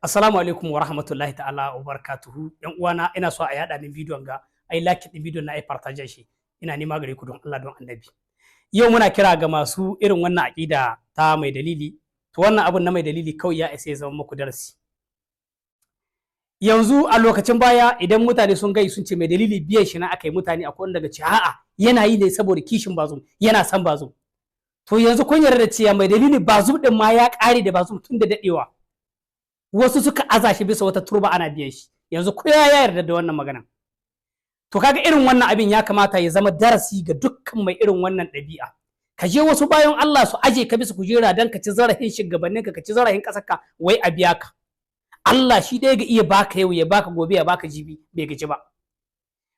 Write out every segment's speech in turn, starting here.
Assalamu alaikum wa rahmatullahi ta'ala wa barakatuhu. Yan uwana ina so a yada min bidiyon ga ai like din bidiyon na ai partage shi. Ina nema gare ku don Allah don Annabi. Yau muna kira ga masu irin wannan aqida ta mai dalili. To wannan abun na mai dalili kawai ya isa ya zama muku darasi. Yanzu a lokacin baya idan mutane sun gai sun ce mai dalili biyan shi na akai mutane akwai wanda daga ce a'a yana yi ne saboda kishin bazoum, yana san bazoum. To yanzu kun yarda da cewa mai dalili bazoum din ma ya kare da bazoum tun da dadewa. Wasu suka aza shi bisa wata turba ana biyan shi. Yanzu ko ya yarda da wannan magana. To kaga irin wannan abin ya kamata ya zama darasi ga dukkan mai irin wannan ɗabi'a. Ka je wasu bayan Allah su aje ka bisa kujera dan ka ci zarafin shugabannin ka ci zarafin kasarka wai a biya ka. Allah shi ɗaya ga iya baka yau ya baka gobe ya baka jibi bai gaji ba.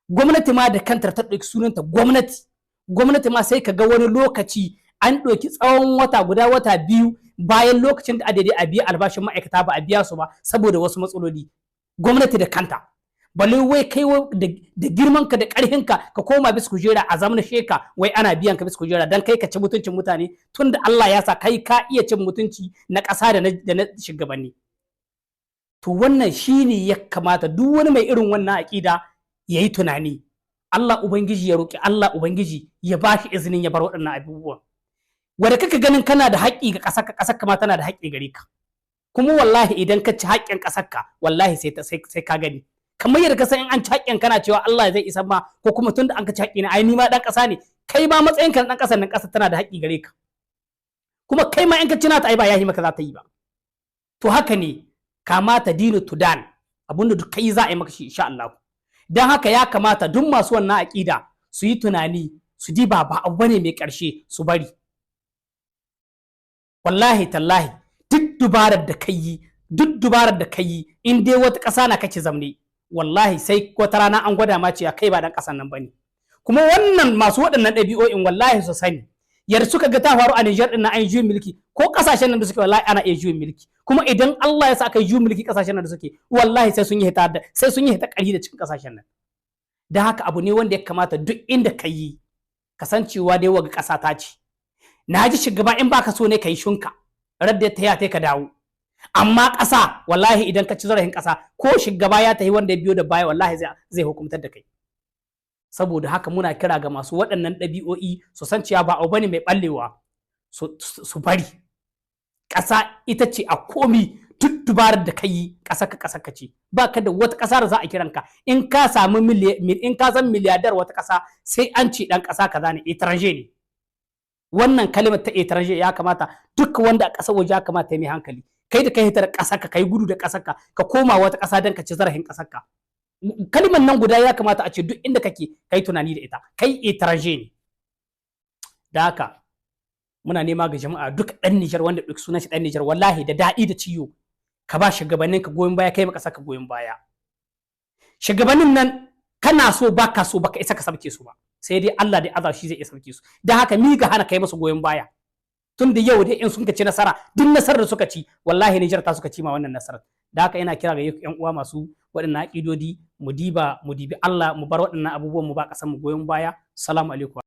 Gwamnati ma da kanta ta ɗauki sunanta gwamnati. Gwamnati ma sai ka ga wani lokaci an ɗauki tsawon wata guda wata biyu bayan lokacin da adadi a biya albashin ma'aikata ba a biya su ba saboda wasu matsaloli. Gwamnati da kanta. Balle wai kai da girman ka da ƙarfin ka ka koma bisa kujera a zamanin sheka wai ana biyan ka bisa kujera dan kai ka ci mutuncin mutane tunda Allah ya sa kai ka iya cin mutunci na ƙasa da na shugabanni. To wannan shine ya kamata duk wani mai irin wannan aƙida yayi tunani. Allah Ubangiji ya roki Allah Ubangiji ya bashi izinin ya bar waɗannan abubuwan. Wanda kaka ganin kana da haƙƙi ga ƙasarka ma tana da haƙƙi gare ka. Kuma wallahi idan ka ci haƙƙin ƙasarka wallahi sai ka gani. Kamar yadda ka san in an ci haƙƙin kana cewa Allah zai isa ma ko kuma tunda an ka ci haƙƙi ne ai ni ma dan ƙasa ne kai ma matsayin ka dan ƙasar nan ƙasar tana da haƙƙi gare ka. Kuma kai ma in ka ci nata ai ba yahi maka za ta yi ba. To haka ne kamata dinu tudan abinda duk kai za a yi maka shi insha Allah. Dan haka ya kamata duk masu wannan aƙida su yi tunani su diba ba abu bane mai ƙarshe su bari. Wallahi tallahi duk dubarar da kai in dai wata ƙasa na kake zamne wallahi sai wata rana an gwada ma cewa kai ba dan ƙasan nan bane. Kuma wannan masu waɗannan ɗabi'o'in wallahi su sani yar suka ga ta faru a Niger din na an juyin mulki ko ƙasashen nan da suke wallahi ana iya juyin mulki. Kuma idan Allah ya sa aka yi juyin mulki ƙasashen nan da suke wallahi sai sun yi hita ƙari da cikin ƙasashen nan. Da haka abu ne wanda ya kamata duk inda ka yi kasancewa dai waga ƙasa ta ce. Na ji shugaba in baka so ne ka yi shunka radda ta ya ka dawo. Amma ƙasa wallahi idan ka ci zarafin ƙasa ko shugaba ya tafi wanda ya biyo da baya wallahi zai hukumtar da kai. Saboda haka muna kira ga masu waɗannan ɗabi'o'i su san cewa ba abu bane mai ɓallewa su bari. Ƙasa ita ce a komi duk dubarar da ka yi ƙasa ka ce. Ba ka da wata ƙasa da za a kiranka in ka samu in ka san miliyadar wata ƙasa sai an ce ɗan ƙasa kaza ne étranger ne. Wannan kalimar ta étranger ya kamata duk wanda a ƙasar waje ya kamata ya mai hankali. Kai da kai hitar ƙasarka kai gudu da ƙasarka ka koma wata ƙasa don ka ci zarafin ƙasarka. Kalimar nan guda ya kamata a ce duk inda kake kai tunani da ita kai étranger ne. Da haka muna nema ga jama'a duk ɗan Niger wanda duk sunan shi ɗan Niger wallahi da daɗi da ciwo ka ba shugabannin ka goyon baya kai ma ƙasar ka goyon baya. Shugabannin nan kana so baka so baka isa ka sabke su ba. Sai dai Allah dai azar shi zai iya sauke su. Da haka mi ga hana kai masa goyon baya. Tun da yau dai in sun ci nasara duk nasarar da suka ci wallahi Niger ta suka ci ma wannan nasarar. Da haka ina kira ga yan uwa masu waɗannan aƙidodi mu dibi Allah mu bar waɗannan abubuwan mu ba ƙasar mu goyon baya. Assalamu alaikum.